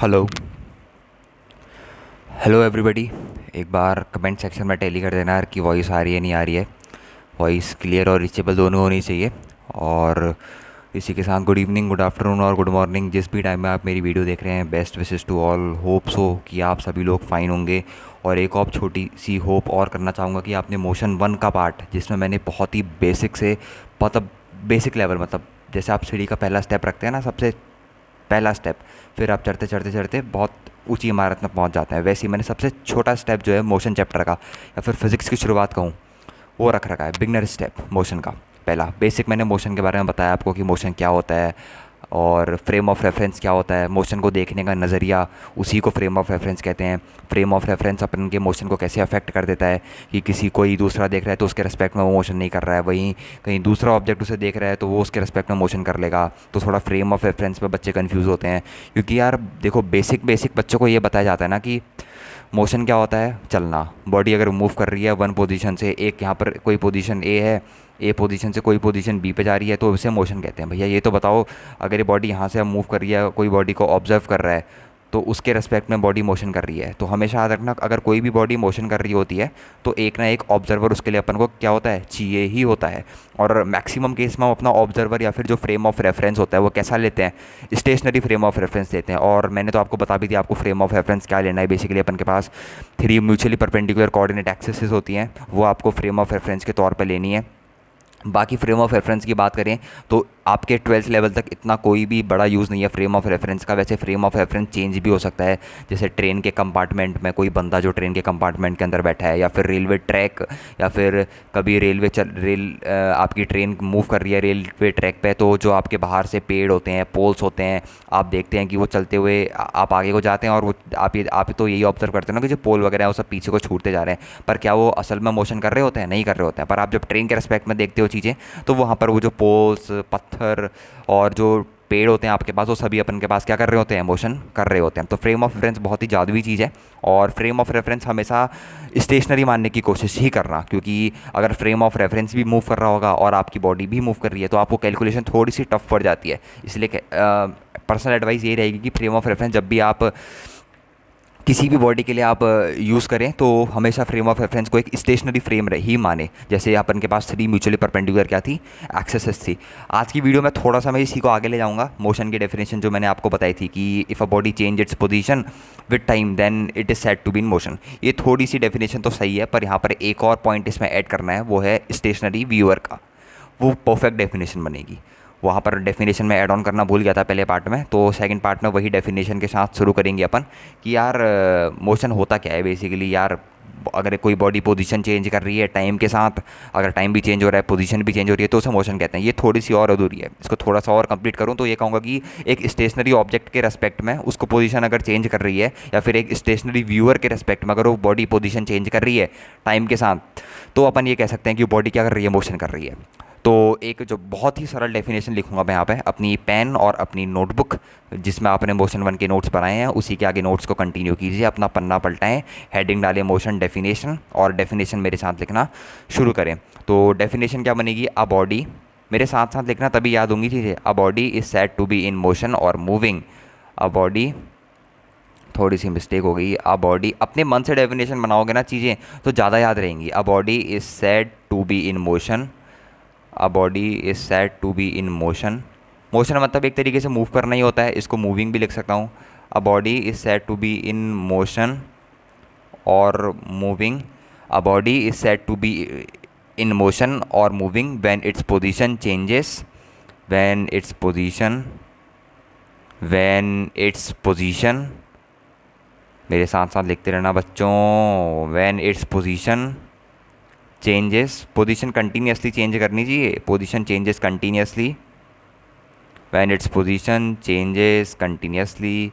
Hello hello everybody. एक बार comment section में tele कर देना यार कि वॉइस आ रही है नहीं आ रही है। वॉइस क्लियर और रीचेबल दोनों होनी चाहिए। और इसी के साथ गुड इवनिंग, गुड आफ्टरनून और गुड मॉर्निंग, जिस भी टाइम में आप मेरी वीडियो देख रहे हैं। Best wishes to all. Hopes हो कि आप सभी लोग फ़ाइन होंगे। और एक और छोटी सी होप और करना चाहूँगा कि आपने मोशन वन का पार्ट, जिसमें मैंने बहुत ही बेसिक से मतलब बेसिक लेवल मतलब जैसे आप सीढ़ी का पहला स्टेप रखते हैं ना, सबसे पहला स्टेप, फिर आप चढ़ते चढ़ते चढ़ते बहुत ऊंची इमारत में पहुंच जाते हैं। वैसे ही मैंने सबसे छोटा स्टेप जो है मोशन चैप्टर का या फिर फिज़िक्स की शुरुआत कहूँ, वो रख रखा है। बिगनर स्टेप मोशन का पहला बेसिक मैंने मोशन के बारे में बताया आपको कि मोशन क्या होता है और फ्रेम ऑफ रेफरेंस क्या होता है। मोशन को देखने का नज़रिया, उसी को फ्रेम ऑफ रेफरेंस कहते हैं। फ्रेम ऑफ रेफरेंस अपन के मोशन को कैसे अफेक्ट कर देता है कि किसी कोई दूसरा देख रहा है तो उसके रिस्पेक्ट में वो मोशन नहीं कर रहा है, वहीं कहीं दूसरा ऑब्जेक्ट उसे देख रहा है तो वो उसके रिस्पेक्ट में मोशन कर लेगा। तो थोड़ा फ्रेम ऑफ रेफरेंस में बच्चे कन्फ्यूज़ होते हैं, क्योंकि यार देखो बेसिक बेसिक बच्चों को ये बताया जाता है ना कि मोशन क्या होता है। चलना, बॉडी अगर मूव कर रही है वन पोजीशन से, एक यहाँ पर कोई पोजीशन ए है, ए पोजीशन से कोई पोजीशन बी पे जा रही है, तो उसे मोशन कहते हैं। भैया ये तो बताओ, अगर ये बॉडी यहाँ से अब मूव कर रही है, कोई बॉडी को ऑब्जर्व कर रहा है, तो उसके रेस्पेक्ट में बॉडी मोशन कर रही है। तो हमेशा याद रखना, अगर कोई भी बॉडी मोशन कर रही होती है तो एक ना एक ऑब्जर्वर उसके लिए अपन को क्या होता है, चाहिए ही होता है। और मैक्सिमम केस में हम अपना ऑब्जर्वर या फिर जो फ्रेम ऑफ रेफरेंस होता है वो कैसा लेते हैं, स्टेशनरी फ्रेम ऑफ रेफरेंस लेते हैं। और मैंने तो आपको बता भी दिया आपको फ्रेम ऑफ रेफरेंस क्या लेना है। बेसिकली अपन के पास 3 म्यूचुअली परपेंडिकुलर कोऑर्डिनेट एक्सिस होती हैं, वो आपको फ्रेम ऑफ रेफरेंस के तौर पर लेनी है। बाकी फ्रेम ऑफ रेफरेंस की बात करें तो आपके 12th लेवल तक इतना कोई भी बड़ा यूज़ नहीं है फ्रेम ऑफ रेफरेंस का। वैसे फ्रेम ऑफ रेफरेंस चेंज भी हो सकता है, जैसे ट्रेन के कंपार्टमेंट में कोई बंदा जो ट्रेन के कंपार्टमेंट के अंदर बैठा है, या फिर रेलवे ट्रैक, या फिर कभी आपकी ट्रेन मूव कर रही है रेलवे ट्रैक पे, तो जो आपके बाहर से पेड़ होते हैं, पोल्स होते हैं, आप देखते हैं कि वो चलते हुए आप आगे को जाते हैं और वो आप तो यही ऑब्जर्व करते हो ना कि जो पोल वगैरह है वो सब पीछे को छूटते जा रहे हैं, पर क्या वो असल में मोशन कर रहे होते हैं? नहीं कर रहे होते हैं। पर आप जब ट्रेन के रेस्पेक्ट में देखते हो चीज़ें, तो वहाँ पर वो जो पोल्स, पत्थर और जो पेड़ होते हैं आपके पास, वो सभी अपन के पास क्या कर रहे होते हैं, मोशन कर रहे होते हैं। तो फ्रेम ऑफ रेफरेंस बहुत ही जादुई चीज़ है। और फ्रेम ऑफ रेफरेंस हमेशा स्टेशनरी मानने की कोशिश ही करना, क्योंकि अगर फ्रेम ऑफ रेफरेंस भी मूव कर रहा होगा और आपकी बॉडी भी मूव कर रही है तो आपको कैलकुलेशन थोड़ी सी टफ पड़ जाती है। इसलिए पर्सनल एडवाइस ये रहेगी कि फ्रेम ऑफ रेफरेंस जब भी आप किसी भी बॉडी के लिए आप यूज़ करें तो हमेशा फ्रेम ऑफ रेफरेंस को एक स्टेशनरी फ्रेम ही माने। जैसे अपन के पास 3 म्यूचुअली परपेंडिकुलर क्या थी, एक्सेस थी। आज की वीडियो में थोड़ा सा मैं इसी को आगे ले जाऊंगा। मोशन की डेफिनेशन जो मैंने आपको बताई थी कि if a body change its position with time then it is said to be in motion, ये थोड़ी सी डेफिनेशन तो सही है, पर यहाँ पर एक और पॉइंट इसमें ऐड करना है, वो है स्टेशनरी व्यूअर का। वो परफेक्ट डेफिनेशन बनेगी। वहाँ पर डेफिनेशन में ऐड ऑन करना भूल गया था पहले पार्ट में, तो सेकंड पार्ट में वही डेफिनेशन के साथ शुरू करेंगे अपन कि यार मोशन होता क्या है बेसिकली। यार अगर कोई बॉडी पोजीशन चेंज कर रही है टाइम के साथ, अगर टाइम भी चेंज हो रहा है, पोजीशन भी चेंज हो रही है, तो उसे मोशन कहते हैं। ये थोड़ी सी और अधूरी है, इसको थोड़ा सा और कंप्लीट करूँ तो ये कहूँगा कि एक स्टेशनरी ऑब्जेक्ट के रेस्पेक्ट में उसको पोजीशन अगर चेंज कर रही है, या फिर एक स्टेशनरी व्यूअर के रेस्पेक्ट में अगर वो बॉडी पोजीशन चेंज कर रही है टाइम के साथ, तो अपन ये कह सकते हैं कि बॉडी क्या कर रही है, मोशन कर रही है। तो एक जो बहुत ही सरल डेफिनेशन लिखूंगा मैं यहाँ पे अपनी पेन और अपनी नोटबुक, जिसमें आपने मोशन वन के नोट्स बनाए हैं, उसी के आगे नोट्स को कंटिन्यू कीजिए, अपना पन्ना पलटाएं, हेडिंग डालें मोशन डेफिनेशन, और डेफिनेशन मेरे साथ लिखना शुरू करें। तो डेफिनेशन क्या बनेगी, अ बॉडी, मेरे साथ साथ लिखना तभी याद होंगी चीज़ें। A body is said to be in motion और मूविंग। अ बॉडी, थोड़ी सी मिस्टेक हो गई, अ बॉडी, अपने मन से डेफिनेशन बनाओगे ना चीज़ें तो ज़्यादा याद रहेंगी। A body is said to be in motion, a body is said to be in motion. Motion मतलब एक तरीके से मूव करना ही होता है, इसको मूविंग भी लिख सकता हूँ। A body is said to be in motion और moving. A body is said to be in motion और moving when its position changes, when its position, when its position, मेरे साथ साथ लिखते रहना बच्चों, when its position changes, position continuously change करनी चाहिए, position changes continuously, when its position changes continuously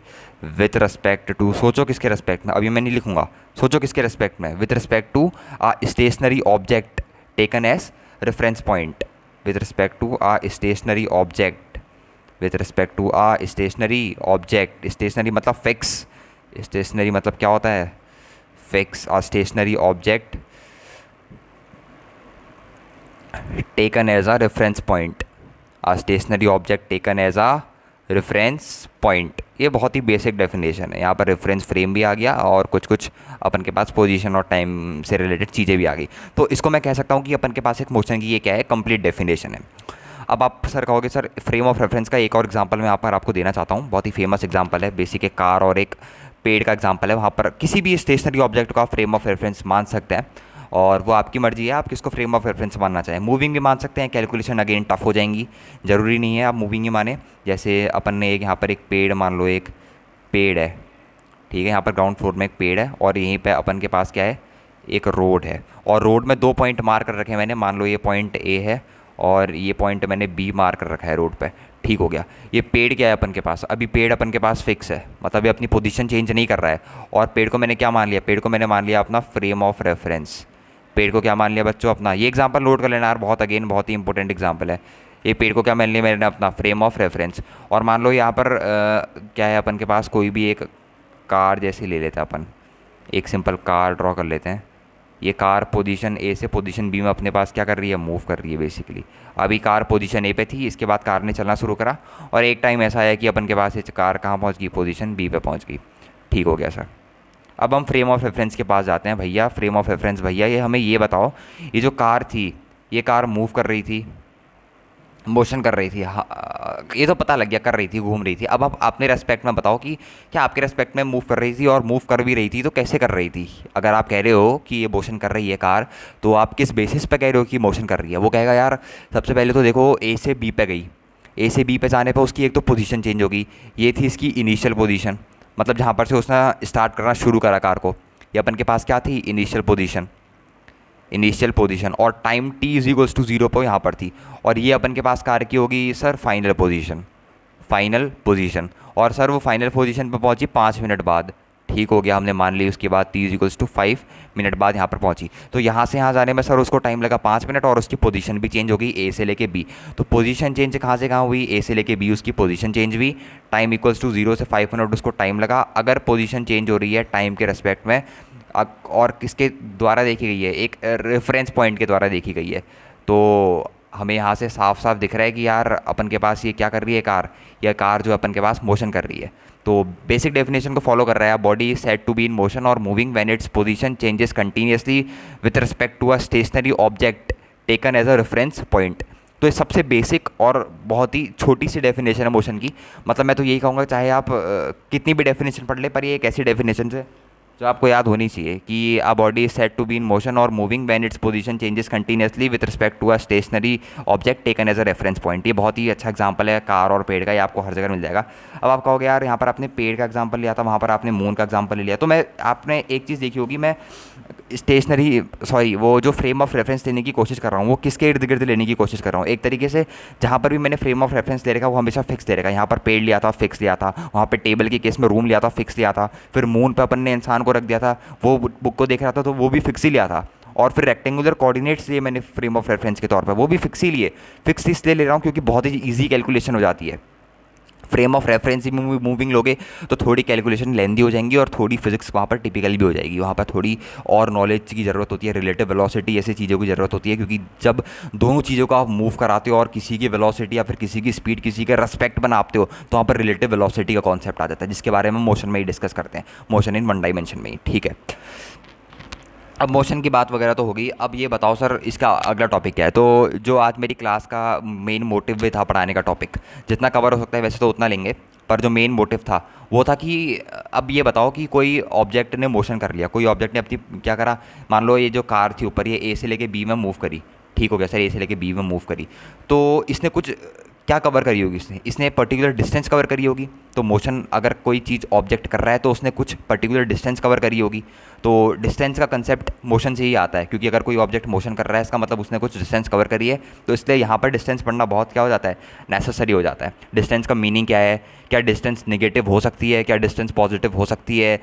with respect to, सोचो किसके रेस्पेक्ट में, अभी मैं नहीं लिखूंगा, सोचो किसके रेस्पेक्ट में, with respect to a stationary object taken as reference point, with respect to a stationary object, with respect to a stationary object. Stationary मतलब फिक्स, स्टेशनरी मतलब क्या होता है, fix. A stationary object taken as a reference point, a stationary object taken as a reference point, ये बहुत ही basic definition है। यहाँ पर रेफरेंस फ्रेम भी आ गया और कुछ कुछ अपन के पास पोजीशन और टाइम से रिलेटेड चीज़ें भी आ गई। तो इसको मैं कह सकता हूँ कि अपन के पास एक मोशन की ये क्या है, कंप्लीट डेफिनेशन है। अब आप सर कहोगे सर फ्रेम ऑफ रेफरेंस का एक और एग्जांपल मैं यहाँ पर आपको देना चाहता हूँ, बहुत ही फेमस एग्जांपल है, बेसिक एक कार और एक पेड़ का एग्जांपल है। वहाँ पर किसी भी स्टेशनरी ऑब्जेक्ट को आप फ्रेम ऑफ रेफरेंस मान सकते हैं और वो आपकी मर्जी है आप किसको फ्रेम ऑफ रेफरेंस मानना चाहें। मूविंग भी मान सकते हैं, कैलकुलेशन अगेन टफ हो जाएंगी, ज़रूरी नहीं है आप मूविंग ही माने। जैसे अपन ने एक यहाँ पर एक पेड़ मान लो, एक पेड़ है, ठीक है, यहाँ पर ग्राउंड फ्लोर में एक पेड़ है और यहीं पे अपन के पास क्या है, एक रोड है, और रोड में 2 पॉइंट मार कर रखे हैं मैंने। मान लो ये पॉइंट ए है और ये पॉइंट मैंने बी मार कर रखा है रोड पे, ठीक हो गया। ये पेड़ क्या है अपन के पास, अभी पेड़ अपन के पास फिक्स है, मतलब ये अपनी पोजीशन चेंज नहीं कर रहा है। और पेड़ को मैंने क्या मान लिया, पेड़ को मैंने मान लिया अपना फ्रेम ऑफ रेफरेंस। पेड़ को क्या मान लिया बच्चों, अपना, ये एग्जांपल नोट कर लेना यार, बहुत अगेन बहुत ही इंपॉर्टेंट एग्जांपल है। ये पेड़ को क्या मान लिया मैंने, अपना फ्रेम ऑफ रेफरेंस। और मान लो यहाँ पर क्या है अपन के पास, कोई भी एक कार जैसे ले लेते हैं अपन, एक सिंपल कार ड्रॉ कर लेते हैं। ये कार पोजीशन ए से पोजीशन बी में अपने पास क्या कर रही है, मूव कर रही है बेसिकली। अभी कार पोजीशन ए पे थी, इसके बाद कार ने चलना शुरू करा और एक टाइम ऐसा आया कि अपन के पास ये कार कहाँ पहुँच गई, पोजीशन बी पे पहुँच गई, ठीक हो गया सर। अब हम फ्रेम ऑफ रेफरेंस के पास जाते हैं। भैया फ्रेम ऑफ रेफरेंस, भैया ये हमें ये बताओ, ये जो कार थी, ये कार मूव कर रही थी, मोशन कर रही थी, हाँ, ये तो पता लग गया कर रही थी, घूम रही थी। अब आप अपने रेस्पेक्ट में बताओ कि क्या आपके रेस्पेक्ट में मूव कर रही थी, और मूव कर भी रही थी तो कैसे कर रही थी। अगर आप कह रहे हो कि ये मोशन कर रही है कार, तो आप किस बेसिस पे कह रहे हो कि मोशन कर रही है। वो कहेगा यार सबसे पहले तो देखो ए से बी पे गई, ए से बी पे जाने पर उसकी एक तो पोजीशन चेंज होगी। ये थी इसकी इनिशियल पोजीशन, मतलब जहाँ पर से उसने स्टार्ट करना शुरू करा कार को, ये अपन के पास क्या थी, इनिशियल पोजीशन, इनिशियल पोजीशन। और time t is equals to 0 पर यहाँ पर थी। और ये अपन के पास कार की होगी sir final position, final position. और सर वो फाइनल पोजीशन पर पहुँची 5 मिनट बाद, ठीक हो गया, हमने मान ली। उसके बाद t is equals to 5 minute बाद यहाँ पर पहुँची। तो यहाँ से यहाँ जाने में सर उसको टाइम लगा 5 मिनट और उसकी पोजीशन भी चेंज हो गई ए से लेके बी। तो पोजीशन चेंज कहाँ से कहाँ हुई, ए से लेके बी उसकी पोजीशन चेंज हुई। टाइम इक्वल्स टू 0 से 5 मिनट उसको टाइम लगा। अगर पोजीशन चेंज हो रही है टाइम के रेस्पेक्ट में और किसके द्वारा देखी गई है, एक रेफरेंस पॉइंट के द्वारा देखी गई है, तो हमें यहाँ से साफ साफ दिख रहा है कि यार अपन के पास ये क्या कर रही है कार, या कार जो अपन के पास मोशन कर रही है। तो बेसिक डेफिनेशन को फॉलो कर रहा है, body is said to be in motion और moving when its position changes continuously with respect to a stationary object taken as a reference point. तो ये सबसे बेसिक और बहुत ही छोटी सी डेफिनेशन है मोशन की। मतलब मैं तो यही कहूँगा, चाहे आप कितनी भी डेफिनेशन पढ़ ले, पर ये एक ऐसी डेफिनेशन है जो आपको याद होनी चाहिए कि a body is said to be in motion और moving when its position changes continuously with respect to a stationary object taken as a reference point. ये बहुत ही अच्छा एग्जांपल है कार और पेड़ का, ये आपको हर जगह मिल जाएगा। अब आप कहोगे यार यहाँ पर आपने पेड़ का एग्जांपल लिया था, वहाँ पर आपने मून का एग्जांपल लिया, तो मैं आपने एक चीज़ देखी होगी, मैं स्टेशनरी सॉरी वो जो फ्रेम ऑफ रेफरेंस लेने की कोशिश कर रहा हूँ वो किसके इर्द गिर्द लेने की कोशिश कर रहा हूँ। एक तरीके से जहाँ पर भी मैंने फ्रेम ऑफ रेफरेंस ले रखा वो हमेशा फिक्स दे रखा। यहाँ पर पेड़ लिया था, फिक्स लिया था, वहाँ पे टेबल के केस में रूम लिया था, फिक्स लिया था, फिर मून पे अपन ने इंसान को रख दिया था, वो बुक को देख रहा था तो वो भी फिक्स ही लिया था। और फिर रेक्टेंगुलर कोऑर्डिनेट्स लिए मैंने फ्रेम ऑफ रेफरेंस के तौर पर, वो भी फिक्स ही लिए। फिक्स इसलिए ले रहा हूँ क्योंकि बहुत ही ईजी कैलकुलेशन हो जाती है। Frame of reference he moving लोगे तो थोड़ी कैलकुलेशन लेंदी हो जाएंगी और थोड़ी फिजिक्स वहाँ पर टिपिकल भी हो जाएगी। वहाँ पर थोड़ी और नॉलेज की ज़रूरत होती है, रिलेटिव वेलोसिटी ऐसी चीज़ों की ज़रूरत होती है, क्योंकि जब दोनों चीज़ों को आप मूव कराते हो और किसी की वेलोसिटी या फिर किसी की स्पीड किसी का रेस्पेक्ट बनाते हो तो वहाँ पर रिलेटिव वेलोसिटी का कॉन्सेप्ट आ जाता है, जिसके बारे में मोशन में ही डिस्कस करते हैं, मोशन इन वन डायमेंशन में ही। ठीक है, अब मोशन की बात वगैरह तो होगी। अब ये बताओ सर इसका अगला टॉपिक क्या है। तो जो आज मेरी क्लास का मेन मोटिव भी था पढ़ाने का, टॉपिक जितना कवर हो सकता है वैसे तो उतना लेंगे, पर जो मेन मोटिव था वो था कि अब ये बताओ कि कोई ऑब्जेक्ट ने मोशन कर लिया, कोई ऑब्जेक्ट ने अपनी क्या करा, मान लो ये जो कार थी ऊपर, ये ए से लेके बी में मूव करी, ठीक हो गया सर, ए से लेके बी में मूव करी, तो इसने कुछ क्या कवर करी होगी, इसने पर्टिकुलर डिस्टेंस कवर करी होगी। तो मोशन अगर कोई चीज़ ऑब्जेक्ट कर रहा है तो उसने कुछ पर्टिकुलर डिस्टेंस कवर करी होगी। तो डिस्टेंस का कंसेप्ट मोशन से ही आता है, क्योंकि अगर कोई ऑब्जेक्ट मोशन कर रहा है इसका मतलब उसने कुछ डिस्टेंस कवर करी है। तो इसलिए यहाँ पर डिस्टेंस पढ़ना बहुत क्या हो जाता है, नेसेसरी हो जाता है। डिस्टेंस का मीनिंग क्या है, क्या डिस्टेंस नेगेटिव हो सकती है, क्या डिस्टेंस पॉजिटिव हो सकती है,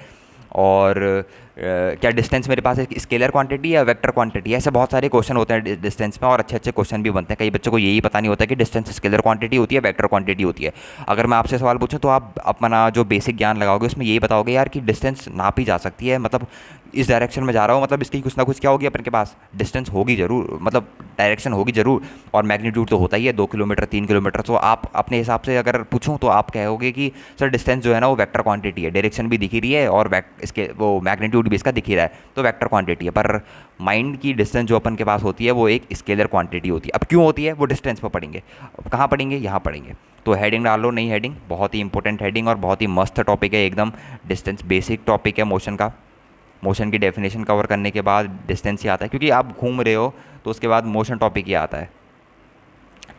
और क्या डिस्टेंस मेरे पास एक स्केलर क्वांटिटी या वेक्टर क्वांटिटी है। ऐसे बहुत सारे क्वेश्चन होते हैं डिस्टेंस में और अच्छे अच्छे क्वेश्चन भी बनते हैं। कई बच्चों को यही पता नहीं होता कि डिस्टेंस स्केलर क्वांटिटी होती है, वेक्टर क्वांटिटी होती है। अगर मैं आपसे सवाल पूछूं तो आप अपना जो बेसिक ज्ञान लगाओगे उसमें यही बताओगे यार कि डिस्टेंस नापी जा सकती है, मतलब इस डायरेक्शन में जा रहा हूँ, मतलब इसकी कुछ ना कुछ क्या होगी अपन के पास, डिस्टेंस होगी ज़रूर, मतलब डायरेक्शन होगी ज़रूर, और मैग्नीट्यूड तो होता ही है 2 किलोमीटर 3 किलोमीटर। तो आप अपने हिसाब से अगर पूछूँ तो आप कहोगे कि सर डिस्टेंस जो है ना वो वेक्टर क्वांटिटी है, डायरेक्शन भी दिख ही रही है और इसके वो मैग्नीट्यूड भी इसका दिख ही रहा है, तो वेक्टर क्वांटिटी है। पर माइंड की डिस्टेंस जो अपन के पास होती है वो एक स्केलर क्वांटिटी होती है। अब क्यों होती है, वो डिस्टेंस पर पढ़ेंगे। अब कहाँ पढ़ेंगे, यहाँ पढ़ेंगे। तो हेडिंग डाल लो, नई हेडिंग, बहुत ही इंपॉर्टेंट हेडिंग और बहुत ही मस्त टॉपिक है एकदम। डिस्टेंस बेसिक टॉपिक है मोशन का। मोशन की डेफिनेशन कवर करने के बाद डिस्टेंस ही आता है, क्योंकि आप घूम रहे हो तो उसके बाद मोशन टॉपिक ही आता है।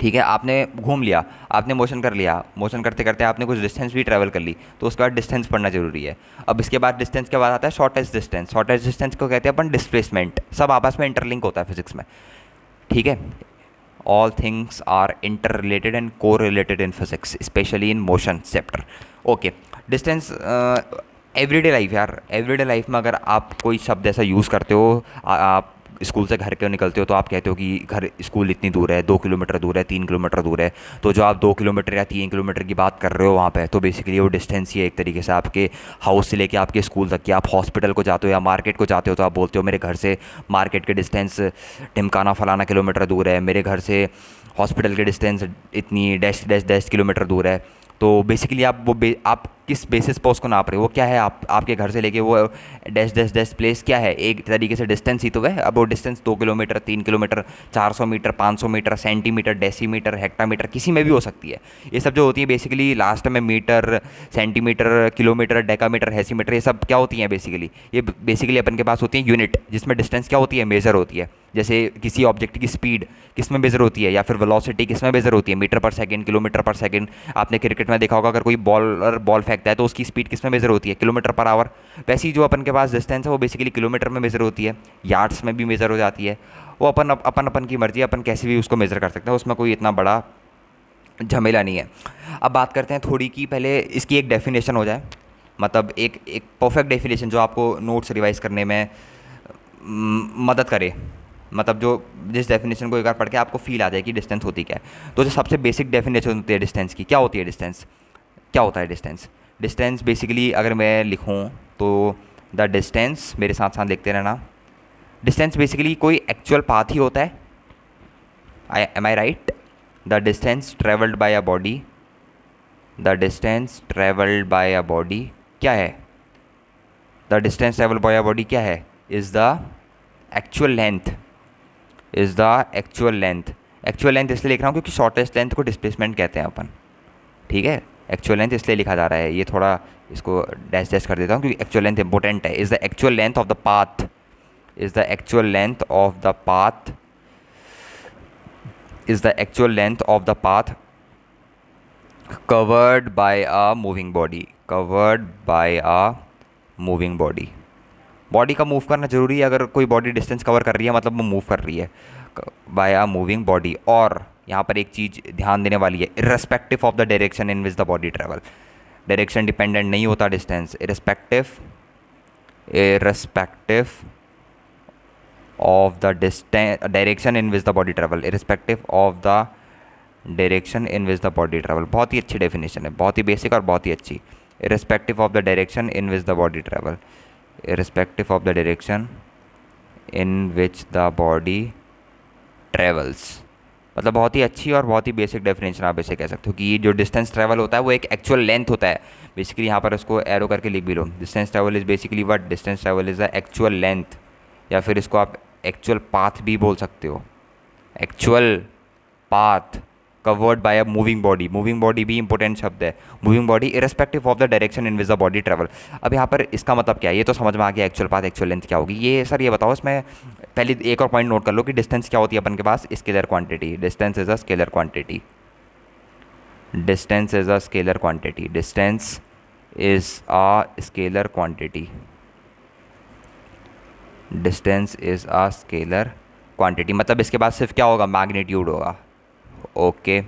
ठीक है, आपने घूम लिया, आपने मोशन कर लिया, मोशन करते करते आपने कुछ डिस्टेंस भी ट्रैवल कर ली, तो उसके बाद डिस्टेंस पढ़ना जरूरी है। अब इसके बाद डिस्टेंस के बाद आता है शॉर्टेस्ट डिस्टेंस। शॉर्टेस्ट डिस्टेंस को कहते हैं अपन डिस्प्लेसमेंट। सब आपस में इंटरलिंक होता है फिजिक्स में। ठीक है, all things are interrelated and correlated in physics, especially in motion chapter. Okay, distance everyday life यार, एवरीडे लाइफ में अगर आप कोई शब्द ऐसा यूज़ करते हो, आप स्कूल से घर के निकलते हो तो आप कहते हो कि घर स्कूल इतनी दूर है, 2 किलोमीटर दूर है, 3 किलोमीटर दूर है। तो जो आप 2 किलोमीटर या 3 किलोमीटर की बात कर रहे हो वहाँ पे, तो बेसिकली वो डिस्टेंस ही है एक तरीके से आपके हाउस से लेके आपके स्कूल तक की। आप हॉस्पिटल को जाते हो या मार्केट को जाते हो तो आप बोलते हो मेरे घर से मार्केट के डिस्टेंस ढिमकाना फलाना किलोमीटर दूर है, मेरे घर से हॉस्पिटल के डिस्टेंस इतनी डैश डैश डैश किलोमीटर दूर है। तो बेसिकली आप आप किस बेसिस पर उसको नाप रहे हो, वो क्या है, आपके घर से लेके वो डैश डैश डैश प्लेस क्या है, एक तरीके से डिस्टेंस ही तो है। अब वो distance 2 kilometre 3 kilometre 400 metre 500 metre centimetre decimetre hectometre किसी में भी हो सकती है। ये सब जो होती है बेसिकली लास्ट में मीटर सेंटीमीटर किलोमीटर डेकामीटर हेसीमीटर, ये सब क्या होती हैं बेसिकली, ये बेसिकली अपन के पास होती है यूनिट, जिसमें डिस्टेंस क्या होती है, मेजर होती है। जैसे किसी ऑब्जेक्ट की स्पीड किस में मेजर होती है, या फिर वेलोसिटी किस में मेजर होती है, मीटर पर सेकंड किलोमीटर पर सेकंड। आपने क्रिकेट में देखा होगा अगर कोई बॉलर बॉल फेंकता है तो उसकी स्पीड किस में मेजर होती है, किलोमीटर पर आवर। वैसी जो अपन के पास डिस्टेंस है वो बेसिकली किलोमीटर में मेजर होती है, यार्ड्स में भी मेजर हो जाती है। वो अपन की मर्जी, अपन कैसे भी उसको मेजर कर सकते हैं, उसमें कोई इतना बड़ा झमेला नहीं है। अब बात करते हैं थोड़ी की, पहले इसकी एक डेफिनेशन हो जाए, मतलब एक एक परफेक्ट डेफिनेशन जो आपको नोट्स रिवाइज करने में मदद करे, मतलब जो जिस डेफिनेशन को एक बार पढ़ के आपको फील आ जाए कि डिस्टेंस होती क्या है। तो जो सबसे बेसिक डेफिनेशन होती है डिस्टेंस की, क्या होती है डिस्टेंस, क्या होता है डिस्टेंस। डिस्टेंस बेसिकली अगर मैं लिखूँ तो द डिस्टेंस, मेरे साथ साथ लिखते रहना, डिस्टेंस बेसिकली कोई एक्चुअल पाथ ही होता है। Am I right, the distance travelled by a body, the distance travelled by a body क्या है, the distance travelled by a body क्या है, is the actual length, is the actual length. Actual length इसलिए लिख रहा हूँ क्योंकि shortest length को डिस्प्लेसमेंट कहते हैं अपन। ठीक है, एक्चुअल लेंथ इसलिए लिखा जा रहा है, ये थोड़ा इसको डैश डैश कर देता हूँ क्योंकि एक्चुअल लेंथ इंपॉर्टेंट है। Is the actual length of the path, is the actual length of the path, is the actual length of the path covered by a moving body, covered by a moving body. Body का move करना जरूरी है, अगर कोई body distance cover कर रही है मतलब वो मूव कर रही है बाय अ मूविंग बॉडी। और यहाँ पर एक चीज़ ध्यान देने वाली है, irrespective of the direction in which the body travel. Direction dependent नहीं होता distance, irrespective of the distance direction in which the body travel, irrespective of the direction in which the body travel. बहुत ही अच्छी definition है, बहुत ही basic और बहुत ही अच्छी। Irrespective of the direction in which the body travel, irrespective of the direction in which the body travels, मतलब बहुत ही अच्छी और बहुत ही बेसिक डेफिनेशन आप इसे कह सकते हो कि जो डिस्टेंस ट्रैवल होता है वो एक एक्चुअल लेंथ होता है। बेसिकली यहाँ पर उसको एरो करके लिख भी लो, distance travel is basically what, distance travel is the actual length, या फिर इसको आप एक्चुअल पाथ भी बोल सकते हो, actual path covered by a moving body. Moving body भी इंपॉर्टेंट शब्द है, moving body irrespective of the direction in which the body travel. अब यहाँ पर इसका मतलब क्या है, ये तो समझ में आ गया एक्चुअल पाथ एक्चुअल लेंथ क्या होगी। ये सर ये बताओ, इसमें पहले एक और पॉइंट नोट कर लो कि डिस्टेंस क्या होती है अपन के पास, scalar quantity. Distance is a scalar quantity, distance is a scalar quantity, distance is a scalar quantity, distance is a scalar quantity. मतलब इसके बाद सिर्फ क्या होगा, मैग्नीट्यूड होगा। ओके,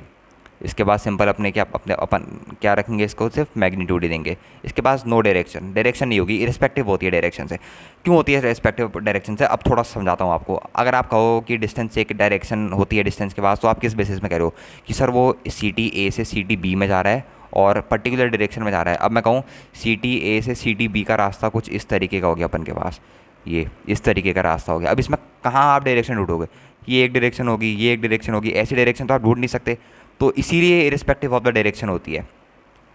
इसके बाद सिंपल अपने क्या अपन क्या रखेंगे, इसको सिर्फ मैग्नीट्यूड ही देंगे। इसके पास नो डायरेक्शन, डायरेक्शन नहीं होगी, इररेस्पेक्टिव होती है डायरेक्शन से। क्यों होती है इररेस्पेक्टिव डायरेक्शन से, अब थोड़ा समझाता हूँ आपको। अगर आप कहो कि डिस्टेंस एक डायरेक्शन होती है डिस्टेंस के पास, तो आप किस बेसिस में कह रहे हो कि सर वो सिटी ए से सिटी बी में जा रहा है और पर्टिकुलर डायरेक्शन में जा रहा है। अब मैं कहूँ सिटी ए से सिटी बी का रास्ता कुछ इस तरीके का हो गया अपन के पास, ये इस तरीके का रास्ता हो गया। अब इसमें कहाँ आप डायरेक्शन ढूंढोगे? ये एक डायरेक्शन होगी, ये एक डायरेक्शन होगी, ऐसी डायरेक्शन तो आप ढूंढ नहीं सकते। तो इसीलिए इरिस्पेक्टिव ऑफ द डायरेक्शन होती है,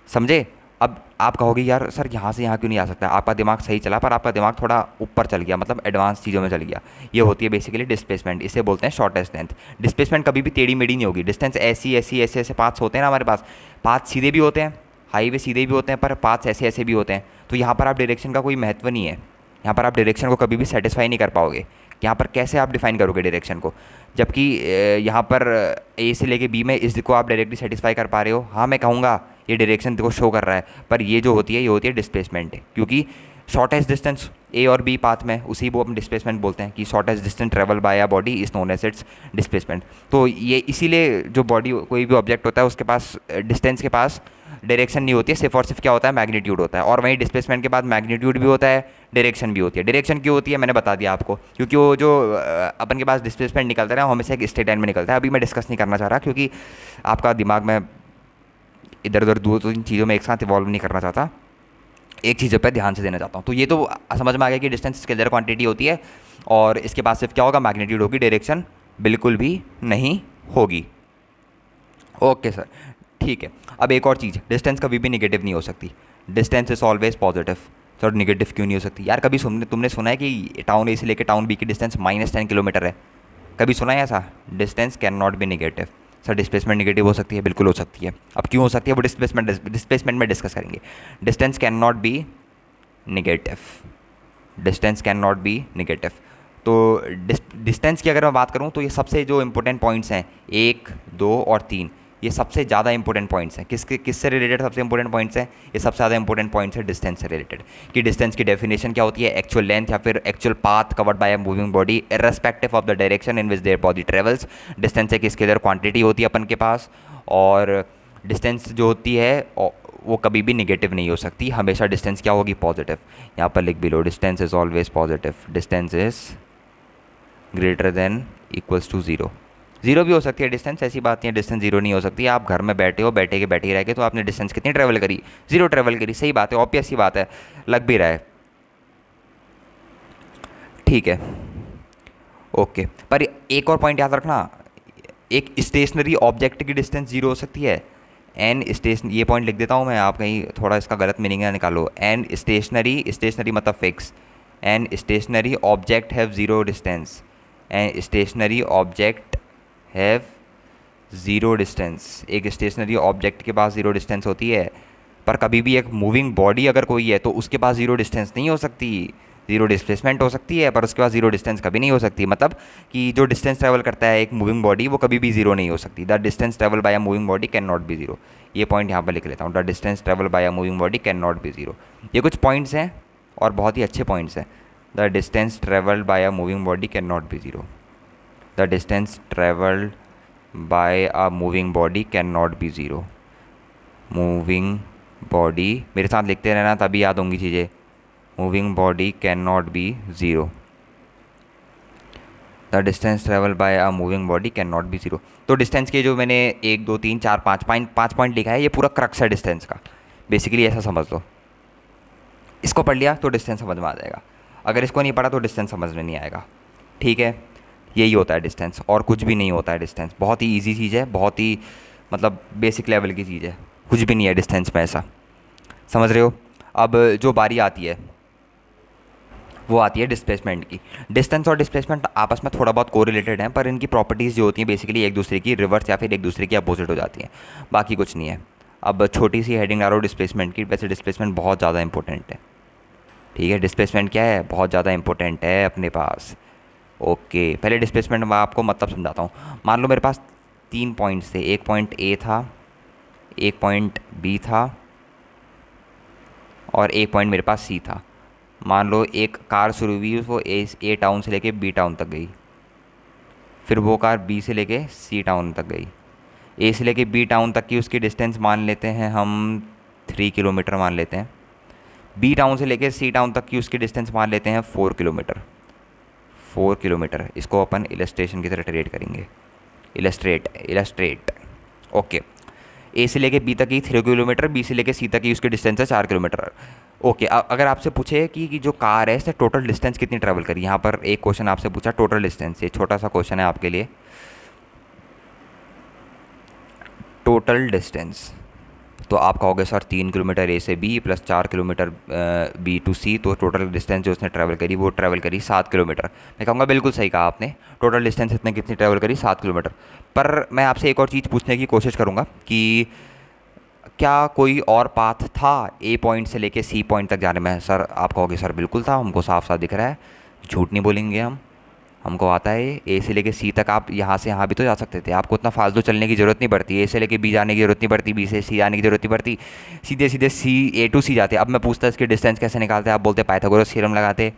समझे? अब आप कहोगे यार सर यहाँ से यहाँ क्यों नहीं आ सकता? आपका दिमाग सही चला पर आपका दिमाग थोड़ा ऊपर चल गया, मतलब एडवांस चीज़ों में चल गया। ये होती है बेसिकली डिस्प्लेसमेंट, इसे बोलते हैं शॉर्टेस्ट लेंथ। डिस्प्लेसमेंट कभी भी टेढ़ी मेढ़ी नहीं होगी। डिस्टेंस ऐसी ऐसी ऐसे ऐसे पाथ्स होते हैं ना हमारे पास, पाथ सीधे भी होते हैं, हाईवे सीधे भी होते हैं, पर पाथ्स ऐसे ऐसे भी होते हैं। तो यहाँ पर आप डायरेक्शन का कोई महत्व नहीं है, यहाँ पर आप डायरेक्शन को कभी भी सेटिस्फाई नहीं कर पाओगे। यहाँ पर कैसे आप डिफाइन करोगे डायरेक्शन को, जबकि यहाँ पर ए से लेके बी में इसको आप डायरेक्टली सेटिस्फाई कर पा रहे हो। हाँ मैं कहूँगा ये डायरेक्शन को शो कर रहा है, पर ये जो होती है ये होती है डिस्प्लेसमेंट, क्योंकि शॉर्टेस्ट डिस्टेंस ए और बी पाथ में उसी को हम डिस्प्लेसमेंट बोलते हैं कि shortest distance travel by a body is known as its displacement. तो ये इसीलिए जो बॉडी कोई भी ऑब्जेक्ट होता है उसके पास डिस्टेंस के पास डायरेक्शन नहीं होती है, सिर्फ और सिर्फ क्या होता है, मैग्नीट्यूड होता है। और वहीं डिस्प्लेसमेंट के बाद मैग्नीट्यूड भी होता है, डायरेक्शन भी होती है। डायरेक्शन क्यों होती है मैंने बता दिया आपको, क्योंकि वो जो अपन के पास डिस्प्लेसमेंट निकलता है वो हमेशा एक स्ट्रेट लाइन में निकलता है। अभी मैं डिस्कस नहीं करना चाह रहा क्योंकि आपका दिमाग में इधर उधर दो तीन चीज़ों में एक साथ इवॉल्व नहीं करना चाहता, एक चीज़ पर ध्यान से देना चाहता हूँ। तो ये तो समझ में आ गया कि डिस्टेंस स्केलर क्वांटिटी होती है और इसके बाद सिर्फ क्या होगा, मैग्नीट्यूड होगी, डायरेक्शन बिल्कुल भी नहीं होगी। ओके सर, ठीक है। अब एक और चीज़, डिस्टेंस कभी भी निगेटिव नहीं हो सकती। Distance is always positive. Sir negative क्यों नहीं हो सकती यार? कभी तुमने सुना है कि टाउन ए से लेकर टाउन बी की डिस्टेंस -10 किलोमीटर है? कभी सुना है ऐसा? Distance can not B negative. Sir displacement negative हो सकती है, बिल्कुल हो सकती है। अब क्यों हो सकती है वो डिस्प्लेसमेंट में डिस्कस करेंगे। Distance can not B negative, distance can not B negative. तो डिस्टेंस की अगर मैं बात करूं तो ये सबसे जो इंपॉर्टेंट पॉइंट्स हैं 1, 2 और 3, ये सबसे ज़्यादा इंपॉर्टेंट पॉइंट्स हैं। किससे रिलेटेड सबसे इंपॉर्टेंट पॉइंट्स हैं? ये सबसे ज़्यादा इंपॉर्टेंट पॉइंट्स है डिस्टेंस से रिलेटेड। कि डिस्टेंस की डेफिनेशन क्या होती है, एक्चुअल लेंथ या फिर actual path covered by a moving body irrespective of the direction in which their body travels. Distance एक स्केलर क्वांटिटी होती है अपन के पास, और डिस्टेंस जो होती है वो कभी भी निगेटिव नहीं हो सकती, हमेशा डिस्टेंस क्या होगी, पॉजिटिव। यहाँ पर लिख भी लो, distance is always positive, distance is greater than equals to 0। 0 भी हो सकती है डिस्टेंस, ऐसी बात नहीं है डिस्टेंस 0 नहीं हो सकती। आप घर में बैठे हो, बैठे के बैठे ही रह गए, तो आपने डिस्टेंस कितनी ट्रैवल करी, 0 ट्रैवल करी। सही बात है, ऑब्वियस सी बात है, लग भी रहा है। ठीक है, ओके। पर एक और पॉइंट याद रखना, एक स्टेशनरी ऑब्जेक्ट की डिस्टेंस 0 हो सकती है। एन स्टेशन, ये पॉइंट लिख देता हूँ मैं, आप कहीं थोड़ा इसका गलत मीनिंग ना निकालो। एन स्टेशनरी मतलब fix. An stationary object have 0 distance. An stationary object have 0 distance. एक स्टेशनरी ऑब्जेक्ट के पास 0 डिस्टेंस होती है, पर कभी भी एक मूविंग बॉडी अगर कोई है तो उसके पास 0 डिस्टेंस नहीं हो सकती। 0 डिस्प्लेसमेंट हो सकती है पर उसके पास 0 डिस्टेंस कभी नहीं हो सकती। मतलब कि जो डिस्टेंस ट्रैवल करता है एक मूविंग बॉडी वो कभी भी 0 नहीं हो सकती। The distance travel by a moving body can not B 0। ये पॉइंट यहाँ पर लिख लेता हूँ, the distance travel by a moving body can not B 0। ये कुछ पॉइंट्स हैं और बहुत ही अच्छे पॉइंट्स हैं। The distance travelled bye a moving body can not B 0। The distance travelled bye a moving body can not B 0। Moving body, मेरे साथ लिखते रहना तभी याद होंगी चीज़ें। Moving body can not B 0। The distance travel by a moving body can not B 0। तो distance के जो मैंने 1, 2, 3, 4, 5 पॉइंट लिखा है, ये पूरा क्रक्स है डिस्टेंस का। बेसिकली ऐसा समझ लो, इसको पढ़ लिया तो डिस्टेंस समझ में आ जाएगा, अगर इसको नहीं पढ़ा तो डिस्टेंस समझ में नहीं आएगा। ठीक है, यही होता है डिस्टेंस, और कुछ भी नहीं होता है डिस्टेंस। बहुत ही ईजी चीज़ है, बहुत ही मतलब बेसिक लेवल की चीज़ है, कुछ भी नहीं है डिस्टेंस में ऐसा, समझ रहे हो। अब जो बारी आती है वो आती है डिस्प्लेसमेंट की। डिस्टेंस और डिस्प्लेसमेंट आपस में थोड़ा बहुत कोरिलेटेड हैं, पर इनकी प्रॉपर्टीज़ जो होती हैं बेसिकली एक दूसरे की रिवर्स या फिर एक दूसरे की अपोजिट हो जाती हैं, बाकी कुछ नहीं है। अब छोटी सी हेडिंग डालो डिस्प्लेसमेंट की। वैसे डिस्प्लेसमेंट बहुत ज़्यादा इंपॉर्टेंट है, ठीक है। डिस्प्लेसमेंट क्या है, बहुत ज़्यादा इंपॉर्टेंट है अपने पास। ओके, पहले डिस्प्लेसमेंट मैं आपको मतलब समझाता हूँ। मान लो मेरे पास 3 पॉइंट्स थे, एक पॉइंट ए था, एक पॉइंट बी था और एक पॉइंट मेरे पास सी था। मान लो एक कार शुरू हुई, वो ए टाउन से लेके बी टाउन तक गई, फिर वो कार बी से लेके सी टाउन तक गई। ए से लेके बी टाउन तक की उसकी डिस्टेंस मान लेते हैं हम 3 किलोमीटर मान लेते हैं। बी टाउन से लेके सी टाउन तक की उसकी डिस्टेंस मान लेते हैं 4 किलोमीटर। 4 किलोमीटर, इसको अपन इलस्ट्रेशन की तरह ट्रेड करेंगे। Illustrate okay. ए से लेके बी तक की 3 किलोमीटर, बी से लेके सी तक की उसकी डिस्टेंस है 4 किलोमीटर। ओके, अगर आपसे पूछे कि जो कार है इसने टोटल डिस्टेंस कितनी ट्रैवल करी, यहाँ पर एक क्वेश्चन आपसे पूछा टोटल डिस्टेंस, ये छोटा सा क्वेश्चन है आपके लिए। टोटल डिस्टेंस तो आप कहोगे सर 3 किलोमीटर ए से B plus 4 kilometre B to C, तो टोटल डिस्टेंस जो उसने ट्रैवल करी वो ट्रैवल करी 7 किलोमीटर। मैं कहूँगा बिल्कुल सही कहा आपने, टोटल डिस्टेंस इतने कितनी ट्रैवल करी 7 किलोमीटर। पर मैं आपसे एक और चीज़ पूछने की कोशिश करूँगा कि क्या कोई और पाथ था ए पॉइंट से लेके सी पॉइंट तक जाने में। सर आप कहोगे सर बिल्कुल था, हमको साफ साफ दिख रहा है, झूठ नहीं बोलेंगे हम, हमको आता है ए से लेके सी तक आप यहाँ से यहाँ भी तो जा सकते थे, आपको उतना फालतू चलने की ज़रूरत नहीं पड़ती, ए से लेके बी जाने की ज़रूरत नहीं पड़ती, बी से सी जाने की ज़रूरत नहीं पड़ती, सीधे सीधे सी ए टू सी जाते। अब मैं पूछता इसकी डिस्टेंस कैसे निकालते हैं, आप बोलते पाइथागोरस थ्योरम लगाते,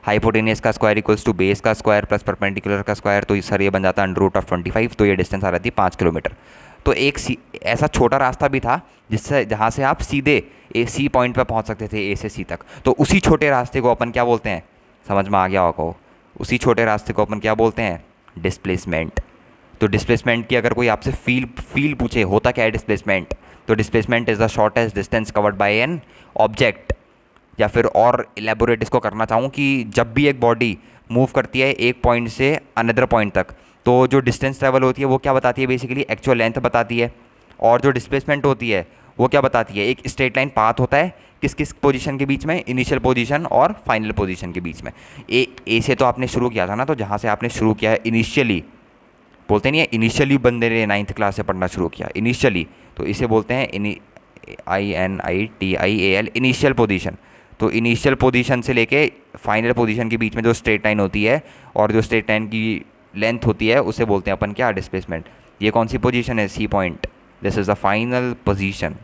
हाइपोटेनियस का स्क्वायर इक्वल्स टू बेस का स्क्वायर प्लस परपेंडिकुलर का स्क्वायर, तो सर ये बन जाता है √25, तो ये डिस्टेंस आ रही थी 5 किलोमीटर। तो एक सी ऐसा छोटा रास्ता भी था जिससे जहाँ से आप सीधे ए सी पॉइंट पर पहुँच सकते थे, ए से सी तक। तो उसी छोटे रास्ते को अपन क्या बोलते हैं, समझ में आ गया होगा, उसी छोटे रास्ते को अपन क्या बोलते हैं, डिस्प्लेसमेंट। तो डिस्प्लेसमेंट की अगर कोई आपसे फील पूछे होता क्या है डिस्प्लेसमेंट, तो displacement is the shortest distance covered by an object. या फिर और इलेबोरेट इसको करना चाहूँ कि जब भी एक बॉडी मूव करती है एक पॉइंट से अनदर पॉइंट तक, तो जो डिस्टेंस ट्रैवल होती है वो क्या बताती है, बेसिकली एक्चुअल लेंथ बताती है। और जो डिस्प्लेसमेंट होती है वो क्या बताती है, एक स्ट्रेट लाइन पाथ होता है किस किस पोजीशन के बीच में, इनिशियल पोजीशन और फाइनल पोजीशन के बीच में। ए से तो आपने शुरू किया था ना, तो जहाँ से आपने शुरू किया है इनिशियली, बोलते नहीं है इनिशियली, बंदे ने 9th क्लास से पढ़ना शुरू किया इनिशियली, तो इसे बोलते हैं INITIAL, इनिशियल पोजीशन। तो इनिशियल पोजीशन से लेके फाइनल पोजीशन के बीच में जो स्ट्रेट लाइन होती है और जो स्ट्रेट लाइन की लेंथ होती है उसे बोलते हैं अपन क्या, डिस्प्लेसमेंट। ये कौन सी पोजीशन है, C point, this is the final position,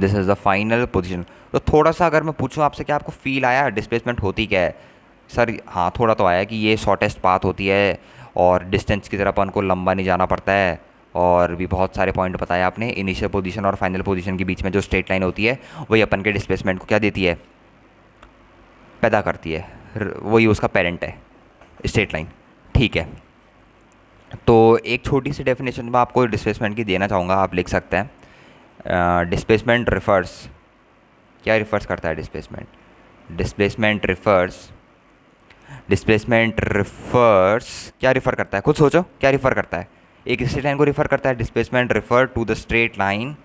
this is the final position. तो थोड़ा सा अगर मैं पूछूं आपसे क्या आपको फील आया डिस्प्लेसमेंट होती क्या है, सर हाँ थोड़ा तो आया कि ये शॉर्टेस्ट पाथ होती है और डिस्टेंस की तरफ अपन को लंबा नहीं जाना पड़ता है, और भी बहुत सारे पॉइंट बताए आपने। इनिशियल पोजीशन और फाइनल पोजीशन के बीच में जो स्ट्रेट लाइन होती है वही अपन के डिस्प्लेसमेंट को क्या देती है, पैदा करती है, वही उसका पेरेंट है स्ट्रेट लाइन। ठीक है, तो एक छोटी सी डेफिनेशन मैं आपको डिस्प्लेसमेंट की देना चाहूँगा, आप लिख सकते हैं। डिस्प्लेसमेंट रिफर्स, क्या रिफर्स करता है डिस्प्लेसमेंट, डिस्प्लेसमेंट रिफर्स क्या रिफ़र करता है, खुद सोचो क्या रिफ़र करता है, एक स्ट्रेट लाइन को रिफ़र करता है। Displacement refer to the straight line,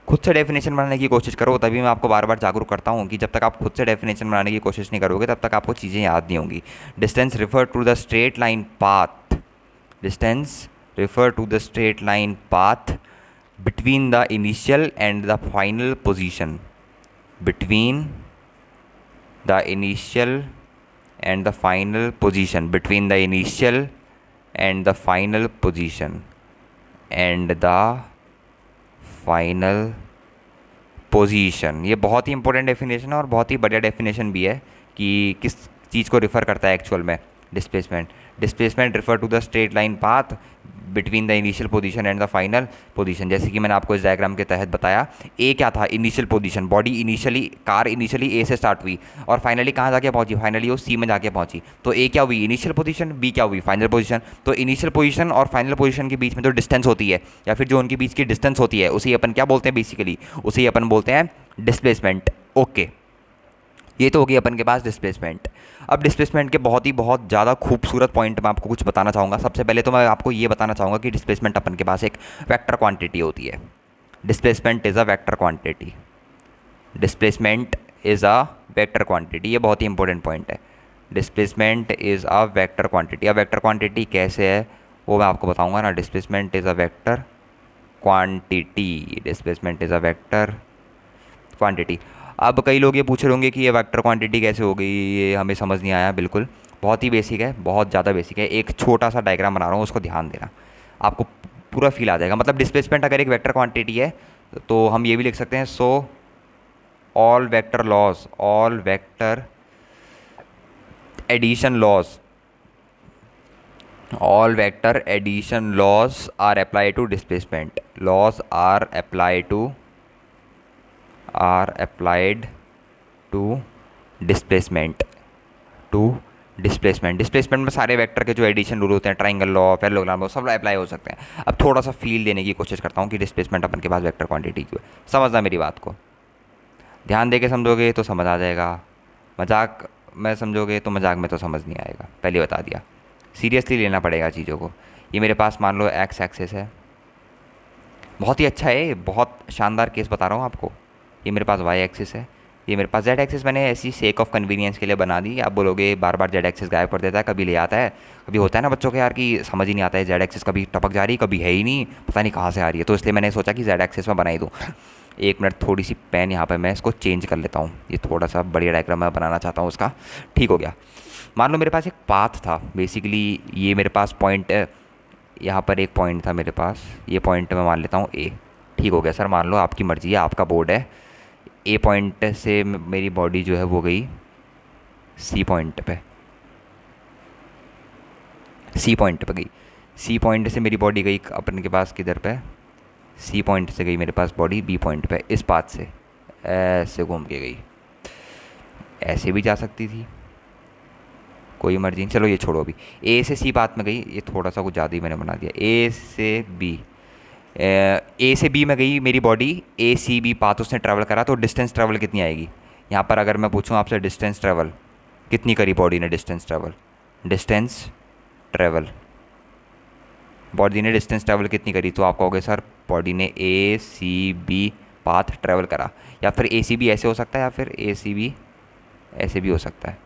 खुद से डेफिनेशन बनाने की कोशिश करो, तभी मैं आपको बार बार जागरूक करता हूँ कि जब तक आप खुद से डेफिनेशन बनाने की कोशिश नहीं करोगे तब तक आपको चीज़ें याद नहीं होंगी। Distance refer to the straight line path, distance refer to the straight line path between the initial and the final position, between the initial and the final position, between the initial and the final position and the final position। ये बहुत ही important definition है और बहुत ही बढ़िया definition भी है कि किस चीज़ को रिफ़र करता है एक्चुअल में displacement refer to the straight line path between the initial position and the final position. जैसे कि मैंने आपको इस डायग्राम के तहत बताया, ए क्या था, initial position, body initially, car initially A से स्टार्ट हुई और फाइनली कहाँ जाके पहुंची, फाइनली वो सी में जाके पहुंची। तो ए क्या हुई, इनिशियल पोजीशन, बी क्या हुई, फाइनल पोजीशन। तो इनिशियल पोजीशन और फाइनल पोजीशन के बीच में जो डिस्टेंस होती है या फिर जो उनके बीच की डिस्टेंस होती है उसे अपन क्या बोलते हैं, बेसिकली उसे अपन बोलते हैं डिस्प्लेसमेंट। ओके, ये तो होगी अपन के पास डिस्प्लेसमेंट। अब डिस्प्लेसमेंट के बहुत ज़्यादा खूबसूरत पॉइंट मैं आपको कुछ बताना चाहूँगा। सबसे पहले तो मैं आपको ये बताना चाहूँगा कि डिस्प्लेसमेंट अपन के पास एक वेक्टर क्वांटिटी होती है। Displacement is a vector quantity, displacement is a vector quantity, ये बहुत ही इंपॉर्टेंट पॉइंट है। Displacement is a vector quantity. अब वेक्टर क्वांटिटी कैसे है वो मैं आपको बताऊँगा ना। Displacement is a vector quantity, displacement is a vector quantity. अब कई लोग ये पूछ रहे होंगे कि ये वेक्टर क्वांटिटी कैसे हो गई, ये हमें समझ नहीं आया। बिल्कुल बहुत ही बेसिक है, बहुत ज़्यादा बेसिक है। एक छोटा सा डायग्राम बना रहा हूँ, उसको ध्यान देना, आपको पूरा फील आ जाएगा। मतलब डिस्प्लेसमेंट अगर एक वेक्टर क्वांटिटी है तो हम ये भी लिख सकते हैं, so all vector laws, all vector addition laws, all vector addition laws are applied to displacement, laws are applied to displacement, to displacement में सारे वेक्टर के जो एडिशन रूल होते हैं, ट्राइंगल लॉ, पैरेललोग्राम लॉ, सब अप्लाई हो सकते हैं। अब थोड़ा सा फील देने की कोशिश करता हूँ कि डिस्प्लेसमेंट अपन के पास वेक्टर क्वांटिटी क्यों है। समझना मेरी बात को, ध्यान दे के समझोगे तो समझ आ जाएगा, मजाक में समझोगे तो मजाक में तो समझ नहीं आएगा, पहले बता दिया। सीरियसली लेना पड़ेगा चीज़ों को। ये मेरे पास मान लो एक्स एक्सेस है, बहुत ही अच्छा है, बहुत शानदार केस बता रहा हूँ आपको। ये मेरे पास वाई एक्सिस है, ये मेरे पास जेड एक्सिस मैंने ऐसी सेक ऑफ कन्वीनियंस के लिए बना दी। आप बोलोगे बार बार जेड एक्सिस गायब कर देता है, कभी ले आता है, कभी होता है ना बच्चों के यार कि समझ ही नहीं आता है, जेड एक्सिस कभी टपक जा रही कभी है ही नहीं, पता नहीं कहाँ से आ रही है। तो इसलिए मैंने सोचा कि जेड एक्सिस में बनाई दूँ। एक मिनट, थोड़ी सी पेन यहाँ पर मैं इसको चेंज कर लेता हूँ, ये थोड़ा सा बढ़िया डायग्राम मैं बनाना चाहता हूँ उसका। ठीक हो गया। मान लो मेरे पास एक पाथ था बेसिकली, ये मेरे पास पॉइंट, यहाँ पर एक पॉइंट था मेरे पास, ये पॉइंट मैं मान लेता हूँ ए। ठीक हो गया सर, मान लो आपकी मर्ज़ी है, आपका बोर्ड है। ए पॉइंट से मेरी बॉडी जो है वो गई सी पॉइंट पे, सी पॉइंट पे गई। सी पॉइंट से मेरी बॉडी गई अपन के पास किधर पे, सी पॉइंट से गई मेरे पास बॉडी बी पॉइंट पे, इस पाथ से ऐसे घूम के गई। ऐसे भी जा सकती थी, कोई मर्जी नहीं, चलो ये छोड़ो अभी। ए से सी पाथ में गई, ये थोड़ा सा कुछ ज़्यादा ही मैंने बना दिया। ए से बी, ए से बी में गई मेरी बॉडी, ए सी बी पाथ उसने ट्रैवल करा, तो डिस्टेंस ट्रैवल कितनी आएगी। यहाँ पर अगर मैं पूछूँ आपसे डिस्टेंस ट्रैवल कितनी करी बॉडी ने, डिस्टेंस ट्रैवल बॉडी ने डिस्टेंस ट्रैवल कितनी करी, तो आप कहोगे सर बॉडी ने ए सी बी पाथ ट्रैवल करा, या फिर ए सी बी ऐसे हो सकता है, या फिर ए सी बी ऐसे भी हो सकता है।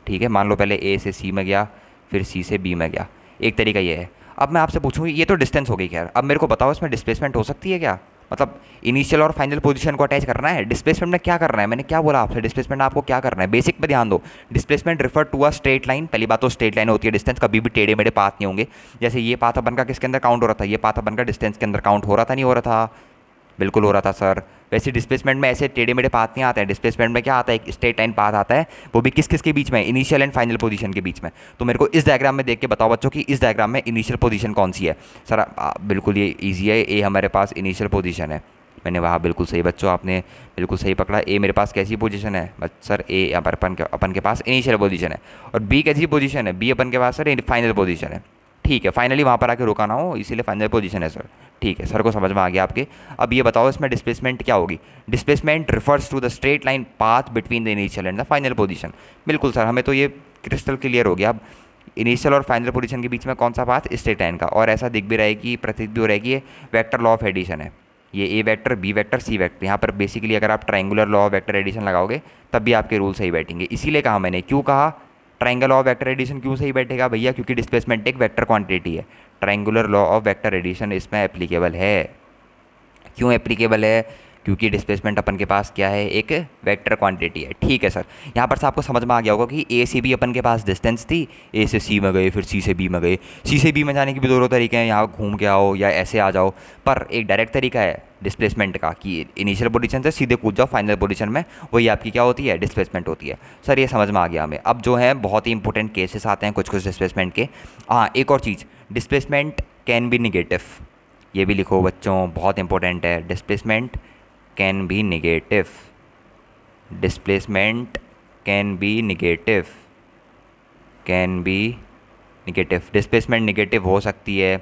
ठीक है, मान लो पहले ए से सी में गया, फिर सी से बी में गया, एक तरीका ये है। अब मैं आपसे पूछूँ, ये तो डिस्टेंस हो गई खैर, अब मेरे को बताओ इसमें डिस्प्लेसमेंट हो सकती है क्या, मतलब इनिशियल और फाइनल पोजीशन को अटैच करना है। डिस्प्लेसमेंट में क्या करना है, मैंने क्या बोला आपसे, डिस्प्लेसमेंट आपको क्या करना है, बेसिक पे ध्यान दो। Displacement refer to a straight line, पहली बात तो स्ट्रेट लाइन होती है, डिस्टेंस कभी भी टेढ़े मेढ़े पाथ नहीं होंगे। जैसे ये पाथ अपन का किसके अंदर काउंट हो रहा था, ये पाथ अपन का डिस्टेंस के अंदर काउंट हो रहा था, नहीं हो रहा था, बिल्कुल हो रहा था सर। वैसे डिस्प्लेसमेंट में ऐसे टेढ़े मेढ़े पाथ नहीं आते हैं, डिस्प्लेसमेंट में क्या आता है, एक स्ट्रेट लाइन पाथ आता है, वो भी किस किस के बीच में, इनिशियल एंड फाइनल पोजीशन के बीच में। तो मेरे को इस डायग्राम में देख के बताओ बच्चों कि इस डायग्राम में इनिशियल पोजीशन कौन सी है। सर बिल्कुल ये ईजी है, ए हमारे पास इनिशियल पोजीशन है। मैंने वहाँ बिल्कुल सही बच्चों, आपने बिल्कुल सही पकड़ा। ए मेरे पास कैसी पोजीशन है बस सर, ए यहाँ पर अपन के पास इनिशियल पोजीशन है, और बी कैसी पोजीशन है, बी अपन के पास सर फाइनल पोजीशन है। ठीक है, फाइनली वहाँ पर आके रुका ना हो, इसीलिए फाइनल पोजीशन है सर। ठीक है, सर को समझ में आ गया आपके। अब ये बताओ इसमें डिस्प्लेसमेंट क्या होगी। Displacement refers to the straight line path between the initial and the final position. बिल्कुल सर, हमें तो ये क्रिस्टल क्लियर हो गया। अब इनिशियल और फाइनल पोजीशन के बीच में कौन सा पाथ, स्ट्रेट लाइन का, और ऐसा दिख भी रहा है कि प्रतीत भी हो रहा है कि ये वेक्टर लॉ ऑफ एडिशन है, ये A vector B vector C vector. यहाँ पर बेसिकली अगर आप triangular law of vector addition लगाओगे तब भी आपके रूल सही बैठेंगे। इसीलिए कहा मैंने, क्यों कहा ट्राइंगल ऑफ वेक्टर एडिशन क्यों सही बैठेगा भैया, क्योंकि डिस्प्लेसमेंट एक वेक्टर क्वांटिटी है, triangular law of vector addition इसमें एप्लीकेबल है। क्यों एप्लीकेबल है, क्योंकि डिस्प्लेसमेंट अपन के पास क्या है, एक वेक्टर क्वांटिटी है। ठीक है सर, यहाँ पर से आपको समझ में आ गया होगा कि ए से बी अपन के पास डिस्टेंस थी, ए से सी में गए, फिर सी से बी में गए। सी से बी में जाने के भी दोनों तरीके हैं, यहाँ घूम के आओ या ऐसे आ जाओ, पर एक डायरेक्ट तरीका है डिस्प्लेसमेंट का कि इनिशियल पोजीशन से सीधे कूद जाओ फाइनल पोजीशन में, वही आपकी क्या होती है, डिस्प्लेसमेंट होती है। सर ये समझ में आ गया हमें। अब जो है बहुत ही इंपॉर्टेंट केसेस आते हैं कुछ कुछ डिस्प्लेसमेंट के। हाँ, एक और चीज़, डिस्प्लेसमेंट कैन बी निगेटिव, ये भी लिखो बच्चों, बहुत इंपॉर्टेंट है। Displacement can B negative, displacement can B negative, can be negative, displacement negative हो सकती है।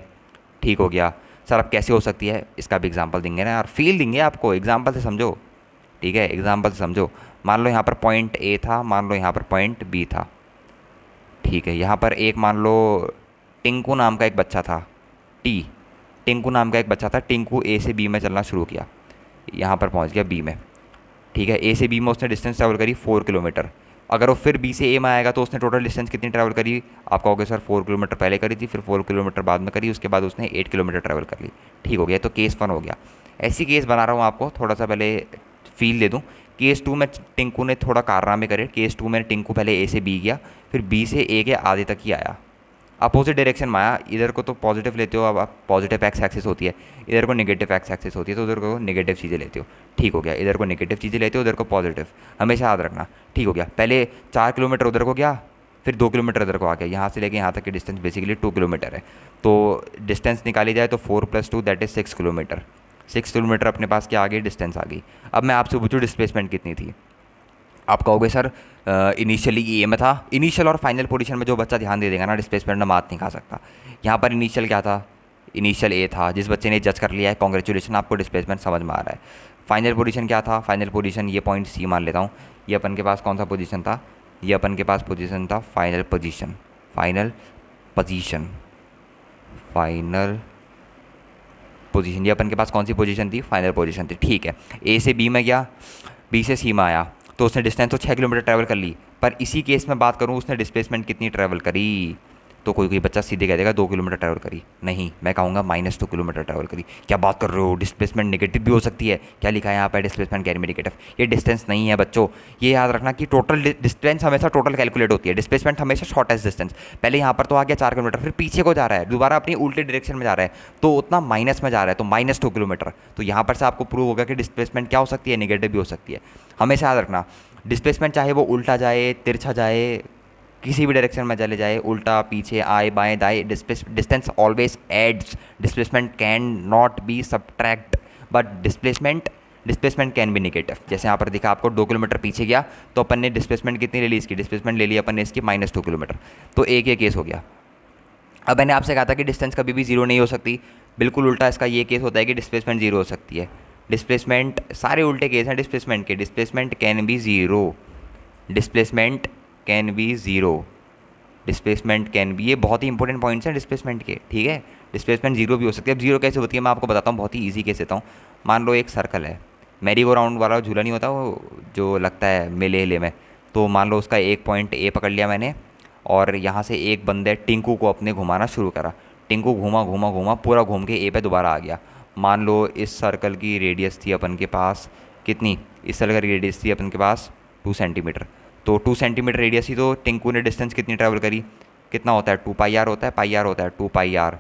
ठीक हो गया सर, अब कैसे हो सकती है इसका भी एग्जांपल देंगे ना यार, फील देंगे आपको, एग्जांपल से समझो। ठीक है, एग्जांपल से समझो। मान लो यहाँ पर पॉइंट ए था, मान लो यहाँ पर पॉइंट बी था। ठीक है, यहाँ पर एक मान लो टिंकू नाम का एक बच्चा था, टिंकू नाम का एक बच्चा था। टिंकू ए से बी में चलना शुरू किया, यहाँ पर पहुँच गया बी में। ठीक है, ए से बी में उसने डिस्टेंस ट्रैवल करी 4 किलोमीटर। अगर वो फिर बी से ए में आएगा तो उसने टोटल डिस्टेंस कितनी ट्रैवल करी, आप कहोगे सर 4 किलोमीटर पहले करी थी, फिर 4 किलोमीटर बाद में करी, उसके बाद उसने 8 किलोमीटर ट्रैवल कर ली। ठीक हो गया, तो केस 1 हो गया। ऐसी केस बना रहा हूँ आपको, थोड़ा सा पहले फील दे दूँ। केस 2 में टिंकू ने थोड़ा कारनामे करे। केस 2 में टिंकू पहले ए से बी गया, फिर बी से ए के आधे तक ही आया, अपोजिट डायरेक्शन में आया। इधर को तो पॉजिटिव लेते हो, अब आप पॉजिटिव एक्स एक्सिस होती है, इधर को नेगेटिव एक्स एक्सिस होती है, तो उधर को नेगेटिव चीज़ें लेते हो। ठीक हो गया, इधर को नेगेटिव चीज़ें लेते हो, उधर को पॉजिटिव, हमेशा याद रखना। ठीक हो गया, पहले 4 किलोमीटर उधर को गया, फिर 2 किलोमीटर इधर को आ गया। यहाँ से लेके यहाँ तक की डिस्टेंस बेसिकली 2 किलोमीटर है। तो डिस्टेंस निकाली जाए तो 4 + 2 दैट इज़ 6 किलोमीटर। 6 किलोमीटर अपने पास क्या आ गई, डिस्टेंस आ गई। अब मैं आपसे पूछूँ डिस्प्लेसमेंट कितनी थी। आप कहोगे सर इनिशियली ए में था, इनिशियल और फाइनल पोजीशन में जो बच्चा ध्यान दे देगा ना डिस्प्लेसमेंट में मात नहीं खा सकता। यहाँ पर इनिशियल क्या था, इनिशियल ए था, जिस बच्चे ने जज कर लिया है कॉन्ग्रेचुलेशन, आपको डिस्प्लेसमेंट समझ में आ रहा है। फाइनल पोजीशन क्या था, फाइनल पोजीशन ये पॉइंट सी मान लेता हूँ, ये अपन के पास कौन सा पोजीशन था, ये अपन के पास पोजीशन था final position, final position, final position, ये अपन के पास कौन सी पोजीशन थी, फाइनल पोजीशन थी। ठीक है, ए से बी में गया, बी से सी में आया, तो उसने डिस्टेंस तो 6 किलोमीटर ट्रैवल कर ली, पर इसी केस में बात करूँ उसने डिस्प्लेसमेंट कितनी ट्रैवल करी, तो कोई कोई बच्चा सीधे कह देगा 2 किलोमीटर ट्रैवल करी। नहीं, मैं कहूँगा -2 किलोमीटर ट्रैवल करी। क्या बात कर रहे हो, डिस्प्लेसमेंट नेगेटिव भी हो सकती है, क्या लिखा है यहाँ पर, डिस्प्लेसमेंट कैन बी नेगेटिव। ये डिस्टेंस नहीं है बच्चों, ये याद रखना कि टोटल डिस्टेंस हमेशा टोटल कैलकुलेट होती है, डिस्प्लेसमेंट हमेशा शॉर्टेस्ट डिस्टेंस। पहले यहाँ पर तो आ गया 4 किलोमीटर, फिर पीछे को जा रहा है, दोबारा अपनी उल्टे डायरेक्शन में जा रहा है, तो उतना माइनस में जा रहा है, तो -2 किलोमीटर। तो यहाँ पर से आपको प्रूव होगा कि डिस्प्लेसमेंट क्या हो सकती है, नेगेटिव भी हो सकती है। हमेशा याद रखना डिस्प्लेसमेंट चाहे वो उल्टा जाए, तिरछा जाए, किसी भी डायरेक्शन में चले जाए, उल्टा पीछे आए बाएं दाएं, distance always adds, displacement can not be subtract, but displacement can be negative. जैसे यहाँ पर दिखा आपको 2 किलोमीटर पीछे गया, तो अपन ने डिस्प्लेसमेंट कितनी ले ली, इसकी डिस्प्लेसमेंट ले ली अपन ने इसकी -2 किलोमीटर, तो एक ये केस हो गया। अब मैंने आपसे कहा था कि डिस्टेंस कभी भी जीरो नहीं हो सकती, बिल्कुल उल्टा इसका ये केस होता है कि डिस्प्लेसमेंट जीरो हो सकती है। डिस्प्लेसमेंट, सारे उल्टे केस हैं डिस्प्लेसमेंट के, displacement can be zero, displacement can be zero, displacement can B, ये बहुत ही इंपॉर्टेंट पॉइंट्स हैं डिस्प्लेसमेंट के, ठीक है। डिस्प्लेसमेंट जीरो भी हो सकती है। अब जीरो कैसे होती है मैं आपको बताता हूँ, बहुत ही ईजी केस देता हूँ। मान लो एक सर्कल है, मैरी गो राउंड वाला झूला नहीं होता वो जो लगता है मेले हिले में, तो मान लो उसका एक पॉइंट ए पकड़ लिया मैंने, और यहाँ से एक बंदे टिंकू को अपने घुमाना शुरू करा, टिंकू घूमा घूमा घूमा पूरा घूम के ए पे दोबारा आ गया। मान लो इस सर्कल की रेडियस थी अपन के पास कितनी, इस सर्कल की रेडियस थी अपन के पास 2 सेंटीमीटर, तो 2 सेंटीमीटर रेडियस ही, तो टिंकू ने डिस्टेंस कितनी ट्रैवल करी, कितना होता है 2 पाई आर होता है, पाई आर होता है 2 पाई आर,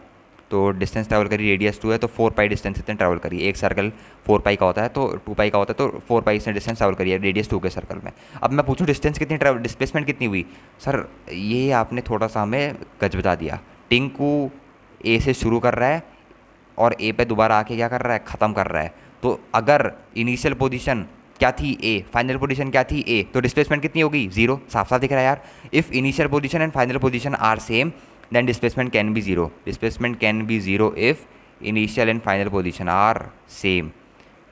तो डिस्टेंस ट्रैवल करी, रेडियस 2 है तो 4 पाई डिस्टेंस इतने ट्रैवल करी। एक सर्कल 4 पाई का होता है तो 2 पाई का होता है, तो 4 पाई इसने डिस्टेंस ट्रैवल करी है रेडियस 2 के सर्कल में। अब मैं पूछूं डिस्टेंस कितनी ट्रैवल, डिस्प्लेसमेंट कितनी हुई, सर ये आपने थोड़ा सा हमें गजबता दिया। टिंकू ए से शुरू कर रहा है और ए पे दोबारा आके क्या कर रहा है, ख़त्म कर रहा है, तो अगर इनिशियल पोजीशन क्या थी ए, फाइनल पोजीशन क्या थी ए, तो डिस्प्लेसमेंट कितनी होगी, जीरो, साफ साफ दिख रहा है यार। If initial position and final position are same then displacement can be zero, displacement can be zero if initial and final position are same,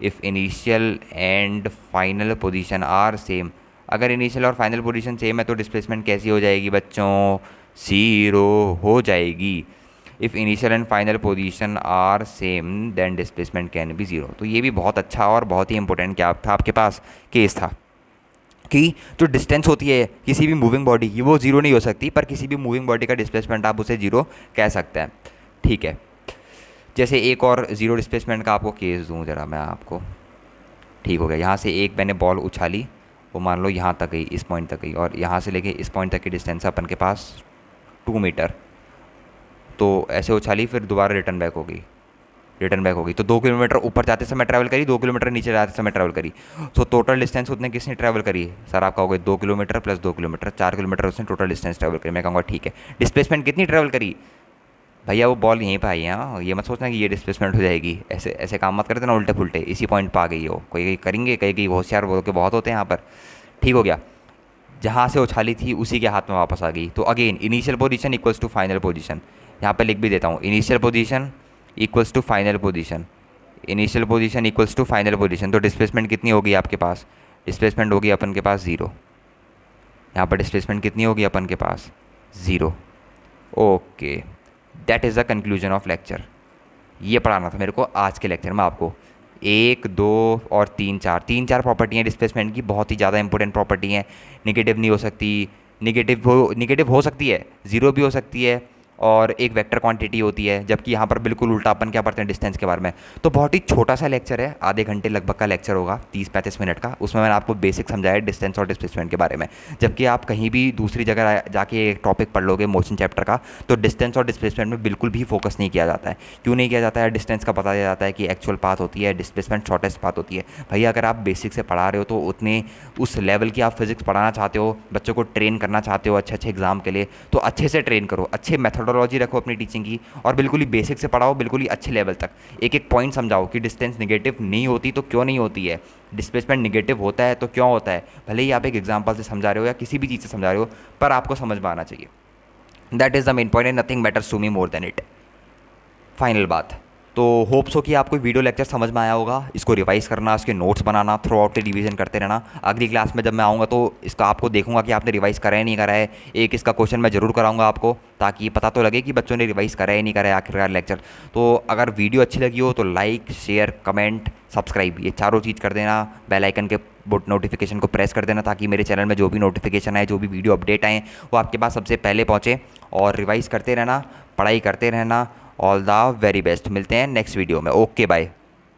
if initial and final position are same. अगर initial और final position same है तो displacement कैसी हो जाएगी बच्चों, zero हो जाएगी। If initial and final position are same then displacement can be zero. तो ये भी बहुत अच्छा और बहुत ही इंपॉर्टेंट क्या था आपके पास, केस था कि जो डिस्टेंस होती है किसी भी मूविंग बॉडी की वो जीरो नहीं हो सकती, पर किसी भी मूविंग बॉडी का डिस्प्लेसमेंट आप उसे जीरो कह सकते हैं, ठीक है। जैसे एक और जीरो डिस्प्लेसमेंट का आपको केस दूँ ज़रा मैं आपको, ठीक हो गया। यहाँ से एक मैंने बॉल उछाली, वो मान लो यहाँ तक गई, इस पॉइंट तक गई, और यहाँ से लेके इस पॉइंट तक की डिस्टेंस अपन के पास 2 मीटर, तो ऐसे उछाली फिर दोबारा रिटर्न बैक होगी, तो 2 किलोमीटर ऊपर जाते समय ट्रैवल करी, 2 किलोमीटर नीचे जाते समय ट्रैवल करी, तो टोटल डिस्टेंस उतने किसने ट्रैवल करी, सर आप कहोगे 2 किलोमीटर प्लस 2 किलोमीटर, 4 किलोमीटर उसने टोटल डिस्टेंस ट्रैवल करी। मैं कहूँगा ठीक है, डिस्प्लेसमेंट कितनी ट्रैवल करी, भैया वो बॉल यहीं पर आई है, हाँ ये मत सोचना कि ये डिस्प्लेसमेंट हो जाएगी, ऐसे ऐसे काम मत करते ना उल्टे पुल्टे, इसी पॉइंट पर आ गई हो, कोई करेंगे, कई होशियार वो के बहुत होते हैं यहाँ पर, ठीक हो गया। जहाँ से उछाली थी उसी के हाथ में वापस आ गई, तो again initial position equals to final position, यहाँ पे लिख भी देता हूँ, initial position equals to final position, initial position equals to final position. तो डिस्प्लेसमेंट कितनी होगी आपके पास, डिस्प्लेसमेंट होगी अपन के पास ज़ीरो, यहाँ पर डिस्प्लेसमेंट कितनी होगी अपन के पास, zero. Okay, that is the conclusion of lecture. ये पढ़ाना था मेरे को आज के लेक्चर में आपको। 1, 2 और 3, 4 प्रॉपर्टी हैं डिस्प्लेसमेंट की, बहुत ही ज़्यादा इंपॉर्टेंट प्रॉपर्टी हैं। नेगेटिव नहीं हो सकती, नेगेटिव हो सकती है, ज़ीरो भी हो सकती है, और एक वेक्टर क्वांटिटी होती है, जबकि यहाँ पर बिल्कुल उल्टा अपन क्या पढ़ते हैं डिस्टेंस के बारे में। तो बहुत ही छोटा सा लेक्चर है, आधे घंटे लगभग का लेक्चर होगा, 30-35 मिनट का, उसमें मैंने आपको बेसिक समझाया डिस्टेंस और डिस्प्लेसमेंट के बारे में। जबकि आप कहीं भी दूसरी जगह जाके एक टॉपिक पढ़ लोगे मोशन चैप्टर का, तो डिस्टेंस और डिस्प्लेसमेंट में बिल्कुल भी फोकस नहीं किया जाता है। क्यों नहीं किया जाता है, डिस्टेंस का बता दिया जाता है कि एक्चुअल पाथ होती है, डिस्प्लेसमेंट शॉर्टेस्ट पाथ होती है। भैया अगर आप बेसिक से पढ़ा रहे हो तो उतने उस लेवल की आप फिजिक्स पढ़ाना चाहते हो, बच्चों को ट्रेन करना चाहते हो अच्छे एग्जाम के लिए, तो अच्छे से ट्रेन करो, अच्छे मेथड मेथोडोलॉजी रखो अपनी टीचिंग की, और बिल्कुल ही बेसिक से पढ़ाओ, बिल्कुल ही अच्छे लेवल तक। एक एक पॉइंट समझाओ कि डिस्टेंस निगेटिव नहीं होती तो क्यों नहीं होती है, डिस्प्लेसमेंट निगेटिव होता है तो क्यों होता है। भले ही आप एक एग्जाम्पल से समझा रहे हो या किसी भी चीज़ से समझा रहे हो, पर आपको समझ में आना चाहिए। That is the main point and nothing matters to me more than it. Final बात। तो होप्स हो कि आपको वीडियो लेक्चर समझ में आया होगा। इसको रिवाइज करना, इसके नोट्स बनाना, थ्रू आउट रिवीजन करते रहना। अगली क्लास में जब मैं आऊँगा तो इसका आपको देखूंगा कि आपने रिवाइज करा है नहीं करा है। एक इसका क्वेश्चन मैं ज़रूर कराऊंगा आपको, ताकि पता तो लगे कि बच्चों ने रिवाइज करा है नहीं करा है आखिरकार लेक्चर। तो अगर वीडियो अच्छी लगी हो तो लाइक, शेयर, कमेंट, सब्सक्राइब, ये चारों चीज़ कर देना। बेल आइकन के नोटिफिकेशन को प्रेस कर देना, ताकि मेरे चैनल में जो भी नोटिफिकेशन आए, जो भी वीडियो अपडेट आए, वो आपके पास सबसे पहले पहुँचे। और रिवाइज करते रहना, पढ़ाई करते रहना। All the very best. मिलते हैं नेक्स्ट वीडियो में। Okay bye.